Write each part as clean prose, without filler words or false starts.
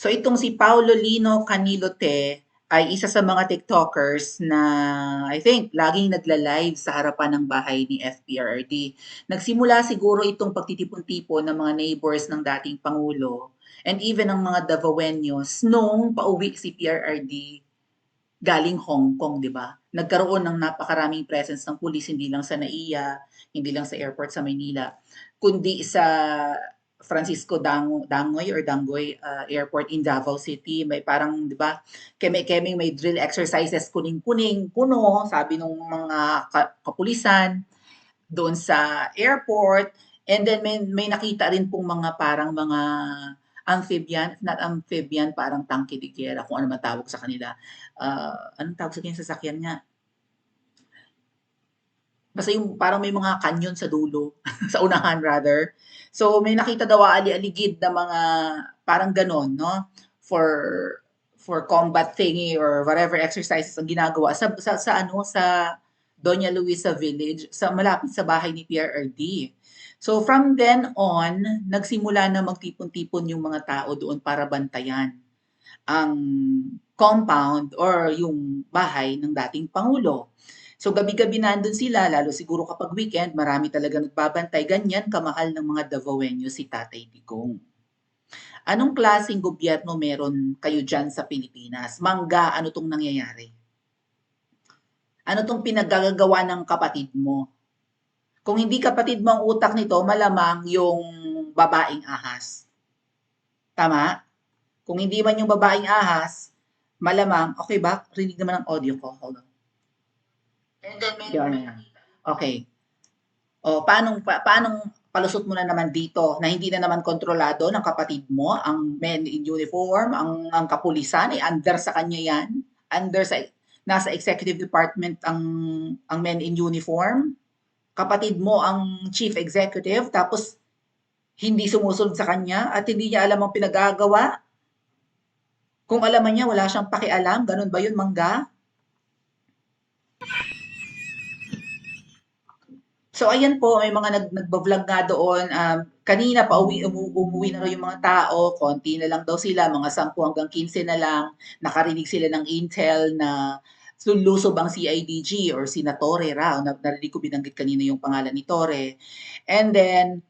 So itong si Paulo Lino Canilote ay isa sa mga TikTokers na I think laging nagla-live sa harapan ng bahay ni FPRRD. Nagsimula siguro itong pagtitipon-tipon ng mga neighbors ng dating Pangulo and even ng mga Davaoenos nung pauwi si PRRD galing Hong Kong, 'di ba? Nagkaroon ng napakaraming presence ng pulis hindi lang sa NAIA, hindi lang sa airport sa Maynila, kundi sa Francisco Dangoy or Dangoy Airport in Davao City. May parang, 'di ba? Keme-kemeng may drill exercises kuning-kuning, puno, sabi nung mga kapulisan doon sa airport. And then may nakita rin pong mga parang mga amphibian, not amphibian, parang tangke de guerra, kung ano man tawag sa kanila. Anong tawag sa kanyang sasakyan nga? Basta yung parang may mga kanyon sa dulo, sa unahan rather. So may nakita daw ali-aligid na mga parang ganon, no? For for combat thingy or whatever exercises ang ginagawa sa Doña Luisa Village, sa malapit sa bahay ni PRRD. So from then on, nagsimula na magtipon-tipon yung mga tao doon para bantayan ang compound or yung bahay ng dating Pangulo. So gabi-gabi nandun sila, lalo siguro kapag weekend, marami talaga nagbabantay. Ganyan kamahal ng mga Davaoenos si Tatay Digong. Anong klaseng gobyerno meron kayo dyan sa Pilipinas? Mangga, ano tong nangyayari? Ano tong pinaggagawa ng kapatid mo? Kung hindi kapatid mo ang utak nito, malamang yung babaeng ahas. Tama? Kung hindi man yung babaeng ahas, malamang, okay ba? Rinig naman ang audio ko. Hold on. And then Yan. Okay. O, paanong palusot mo na naman dito na hindi na naman kontrolado ng kapatid mo, ang men in uniform, ang kapulisan, under sa kanya yan. Nasa executive department ang men in uniform. Kapatid mo ang chief executive, tapos hindi sumusunod sa kanya at hindi niya alam ang pinagagawa. Kung alam niya, wala siyang pakialam. Ganun ba yun, Mangga? So ayan po, may mga nagba-vlog nga doon. Kanina pa umuwi na raw yung mga tao, konti na lang daw sila, mga 10 hanggang 15 na lang. Nakarinig sila ng intel na lulusob ang CIDG or si Torre raw. Narinig ko binanggit kanina yung pangalan ni Torre. And then,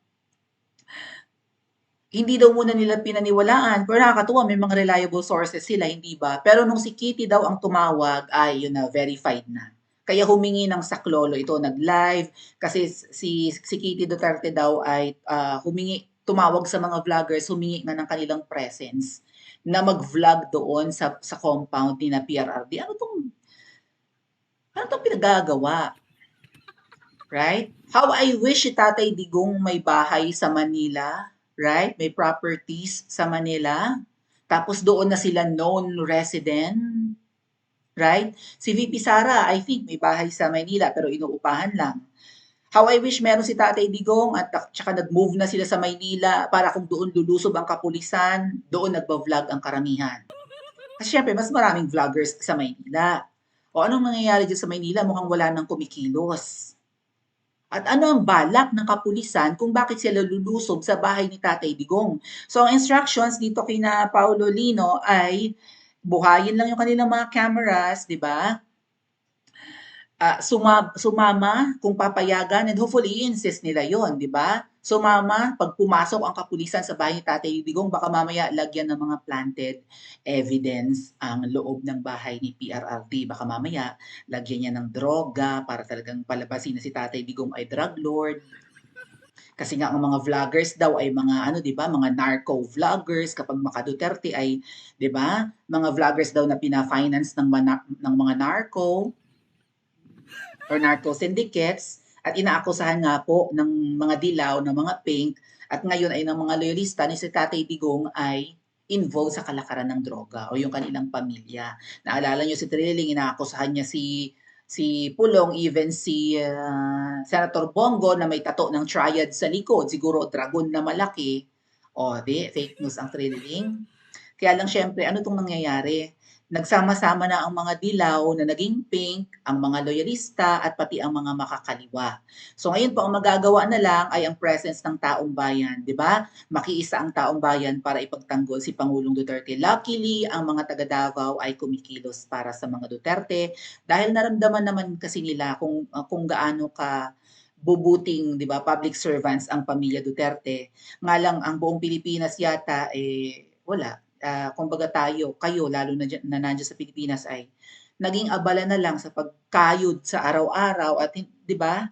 hindi daw muna nila pinaniwalaan. Pero nakakatuwa, may mga reliable sources sila, hindi ba? Pero nung si Kitty daw ang tumawag, ay yun na, verified na. Kaya humingi ng saklolo ito, nag-live, kasi si Kitty Duterte daw ay tumawag sa mga vloggers, humingi nga ng kanilang presence na mag-vlog doon sa compound ni na PRRD. Ano tong pinagagawa? Right? How I wish si Tatay Digong may bahay sa Manila, right? May properties sa Manila. Tapos doon na sila known resident, right? Si VP Sara, I think may bahay sa Manila pero inuupahan lang. How I wish meron si Tatay Digong at tsaka nag-move na sila sa Maynila para kung doon lulusob ang kapulisan, doon nagba-vlog ang karamihan. Kasi syempre, mas maraming vloggers sa Maynila. O anong nangyayari dyan sa Maynila? Mukhang wala nang kumikilos. At ano ang balak ng kapulisan kung bakit sila lulusob sa bahay ni Tatay Digong? So ang instructions dito kina Paulo Lino ay buhayin lang yung kanilang mga cameras, di ba? Sumama kung papayagan and hopefully i-insist nila yon, di ba? Sumama pag pumasok ang kapulisan sa bahay ni Tatay Digong, baka mamaya lagyan ng mga planted evidence ang loob ng bahay ni PRRD. Baka mamaya lagyan niya ng droga para talagang palabasin na si Tatay Digong ay drug lord. Kasi nga ang mga vloggers daw ay mga ano, 'di ba, mga narco vloggers kapag Maka Duterte ay, 'di ba, mga vloggers daw na pina-finance ng mga narco or narco syndicates at inaakusahan nga po ng mga dilaw, ng mga pink at ngayon ay ng mga loyalista ni si Tatay Digong ay involved sa kalakaran ng droga o yung kanilang pamilya. Naalala niyo si Trilling, inaakusahan niya si Pulong, even si Senator Bongo na may tato ng triad sa likod, siguro dragon na malaki. O, di, fake news ang Trilling. Kaya lang siyempre ano 'tong nangyayari, nagsama-sama na ang mga dilaw na naging pink, ang mga loyalista at pati ang mga makakaliwa. So ngayon po ang magagawa na lang ay ang presence ng taong bayan, 'di ba? Makiisa ang taong bayan para ipagtanggol si Pangulong Duterte. Luckily, ang mga taga Davao ay kumikilos para sa mga Duterte dahil naramdaman naman kasi nila kung gaano ka bubuting, 'di ba, public servants ang pamilya Duterte. Nga lang ang buong Pilipinas yata wala. Kumbaga kayo lalo na na nandiyan sa Pilipinas ay naging abala na lang sa pagkayod sa araw-araw at 'di ba?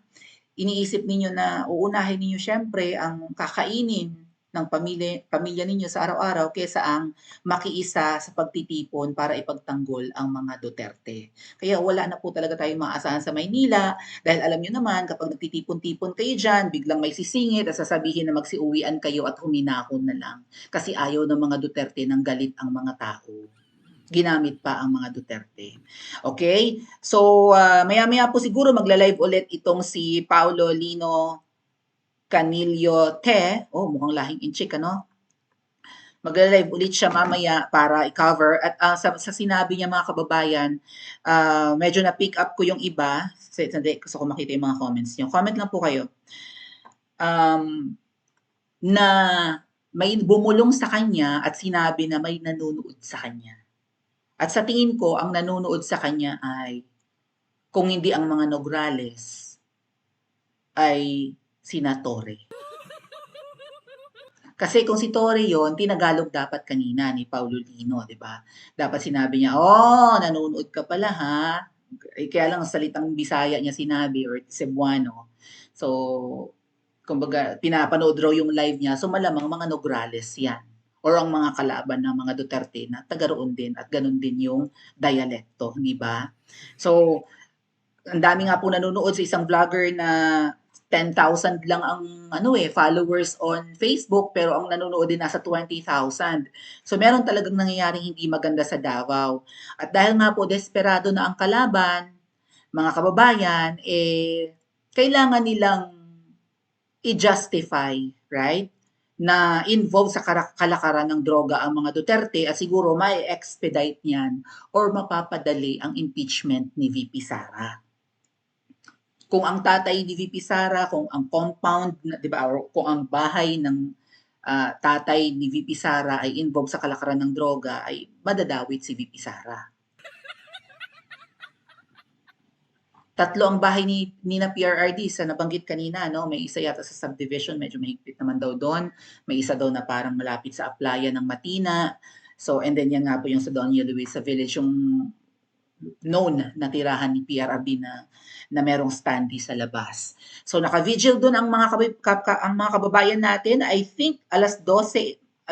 Iniisip ninyo na uunahin ninyo siyempre ang kakainin ng pamilya ninyo sa araw-araw kaysa ang makiisa sa pagtitipon para ipagtanggol ang mga Duterte. Kaya wala na po talaga tayong maaasahan sa Maynila dahil alam niyo naman kapag nagtitipon-tipon kayo diyan, biglang may sisingit at sasabihin na magsiuwian kayo at huminahon na lang kasi ayaw ng mga Duterte ng galit ang mga tao. Ginamit pa ang mga Duterte. Okay? So, maya-maya po siguro magla-live ulit itong si Paulo Lino Canillo Te. Oh, mukhang lahing inchik, ano? Magla-live ulit siya mamaya para i-cover. At sa sinabi niya mga kababayan, medyo na-pick up ko yung iba. Sandali, gusto ko makita yung mga comments niyo. Comment lang po kayo. Na may bumulong sa kanya at sinabi na may nanonood sa kanya. At sa tingin ko, ang nanonood sa kanya ay, kung hindi ang mga Nograles, ay sina Torre. Kasi kung si Torre yon, tinagalog dapat kanina ni Paulo Lino, di ba? Dapat sinabi niya, oh, nanonood ka pala ha. Kaya lang salitang Bisaya niya sinabi or Cebuano. So, kumbaga, pinapanood raw yung live niya. So, malamang mga Nograles yan. Or ang mga kalaban ng mga Duterte na taga roon din at ganun din yung dialekto, di ba? So, ang dami nga po nanonood sa isang vlogger na 10,000 lang ang followers on Facebook pero ang nanonood din nasa 20,000. So meron talagang nangyayaring hindi maganda sa Davao. At dahil nga po desperado na ang kalaban, mga kababayan, kailangan nilang i-justify, right? Na involved sa kalakaran ng droga ang mga Duterte at siguro may expedite niyan or mapapadali ang impeachment ni VP Sara. Kung ang tatay ni VP Sara, kung ang compound, 'di ba, or kung ang bahay ng tatay ni VP Sara ay involved sa kalakaran ng droga, ay madadawit si VP Sara. Tatlo ang bahay ni na PRRD sa nabanggit kanina, no? May isa yata sa subdivision, medyo mahigpit naman daw doon. May isa daw na parang malapit sa Aplaya ng Matina. So, and then yan nga po yung sa Doña Luisa Village, yung known na tirahan ni PRRD na merong standee sa labas. So naka-vigil doon ang mga kababayan natin. I think alas 12:24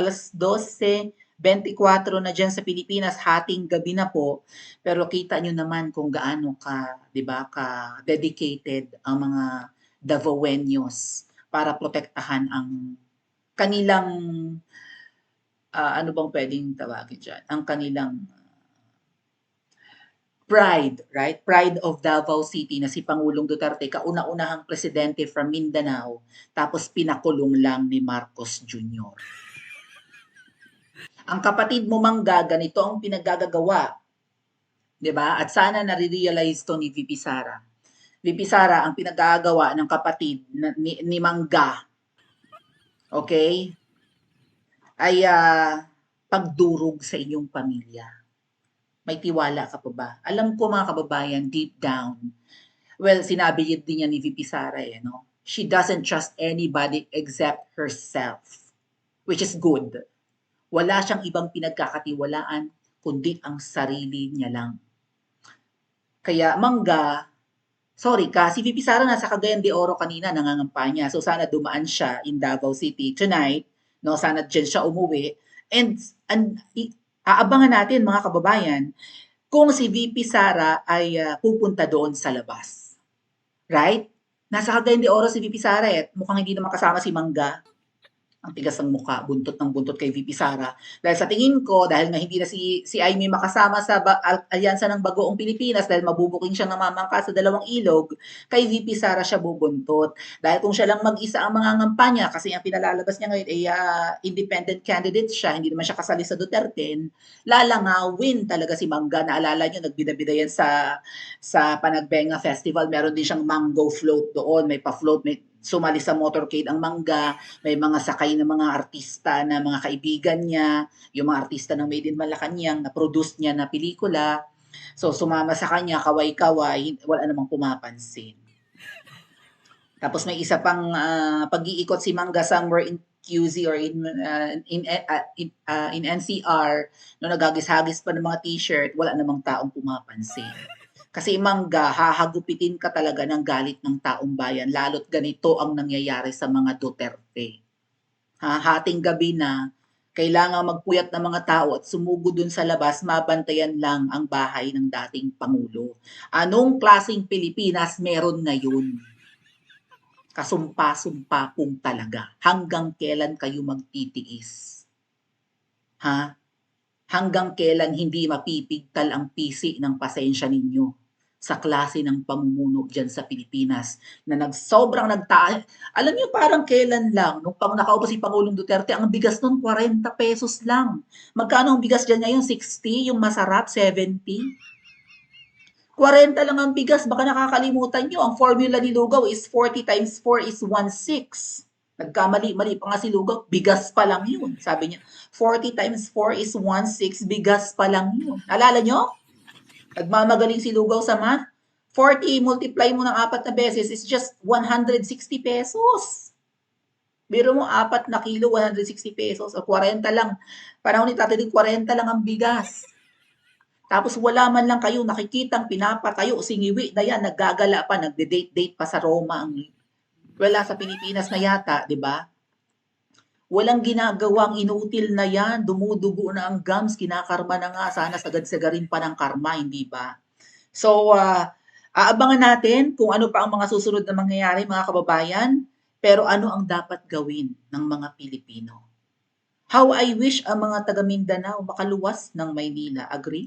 na diyan sa Pilipinas, hating gabi na po. Pero kita nyo naman kung gaano ka, 'di ba, ka dedicated ang mga Davaoenos para protektahan ang kanilang ano bang pwedeng tawagin diyan? Ang kanilang pride, right? Pride of Davao City na si Pangulong Duterte, kauna-unahang presidente from Mindanao, tapos pinakulong lang ni Marcos Jr. Ang kapatid mo mangga, ganito ang pinaggagawa. 'Di ba? At sana nare-realize to ni VP Sara. VP Sara, ang pinaggagawa ng kapatid ni Mangga, okay, ay pagdurog sa inyong pamilya. May tiwala ka pa ba? Alam ko mga kababayan, deep down, well, sinabi din niya ni VP Sara, no? She doesn't trust anybody except herself, which is good. Wala siyang ibang pinagkakatiwalaan, kundi ang sarili niya lang. Kaya Mangga, sorry ka, si VP Sara nasa Cagayan de Oro kanina, nangangampanya. So sana dumaan siya in Davao City tonight, no? Sana dyan siya umuwi. And aabangan natin mga kababayan kung si VP Sara ay pupunta doon sa labas. Right? Nasa Cagayan de Oro si VP Sara mukhang hindi naman kasama si Mangga. Ang tigas ng mukha, buntot ng buntot kay VP Sara. Dahil sa tingin ko, dahil nga hindi na si Aimee makasama sa alyansa ng Bagoong Pilipinas dahil mabubuking siyang namamangka sa dalawang ilog, kay VP Sara siya bubuntot. Dahil kung siya lang mag-isa ang mangangampanya, kasi ang pinalalabas niya ngayon ay independent candidate siya, hindi naman siya kasali sa Duterte, lalangawin talaga si Mangga. Naalala niyo, nagbida-bida yan sa Panagbenga Festival. Meron din siyang mango float doon. May pa-float, may sumali sa motorcade ang Mangga, may mga sakay na mga artista na mga kaibigan niya, yung mga artista ng Made in Malacanang na produce niya na pelikula. So sumama sa kanya, kaway-kaway, wala namang pumapansin. Tapos may isa pang pag-iikot si Mangga somewhere in QZ or in NCR, no nagagis-hagis pa ng mga t-shirt, wala namang taong pumapansin. Kasi Mangga, hahagupitin ka talaga ng galit ng taong bayan, lalo't ganito ang nangyayari sa mga Duterte. Hating gabi na, kailangan magpuyat ng mga tao at sumugod dun sa labas, mabantayan lang ang bahay ng dating Pangulo. Anong klaseng Pilipinas meron ngayon? Kasumpa-sumpa kung talaga. Hanggang kailan kayo magtitiis? Ha? Hanggang kailan hindi mapipigtal ang pisi ng pasensya ninyo sa klase ng pamumuno dyan sa Pilipinas na sobrang nagtaas. Alam niyo parang kailan lang, nung nakaupo si Pangulong Duterte, ang bigas nun 40 pesos lang. Magkano ang bigas dyan ngayon? 60? Yung masarap, 70? 40 lang ang bigas, baka nakakalimutan nyo, ang formula ni Lugaw is 40 times 4 is 1/6. Nagkamali-mali pa nga si Lugaw, bigas pa lang yun. Sabi niya, 40 times 4 is 1/6, bigas pa lang yun. Alala nyo? Nagmamagaling si Lugaw sa math. 40 multiply mo ng 4 na beses is just 160 pesos. Biro mo 4 na kilo, 160 pesos. O 40 lang. Panahon ni Tatay 40 lang ang bigas. Tapos wala man lang kayo nakikitang pinapatayo, singiwi na yan, naggagala pa, nagde-date-date pa sa Roma. Wala sa Pilipinas na yata, di ba? Walang ginagawang inutil na yan, dumudugo na ang gums, kinakarma na nga, sana sagad-sagarin pa ng karma, hindi ba? So, aabangan natin kung ano pa ang mga susunod na mangyayari, mga kababayan, pero ano ang dapat gawin ng mga Pilipino? How I wish ang mga taga Mindanao makaluwas ng Maynila, agree?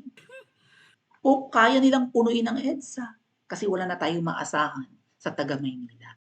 O kaya nilang punuin ang EDSA kasi wala na tayong maasahan sa taga Maynila.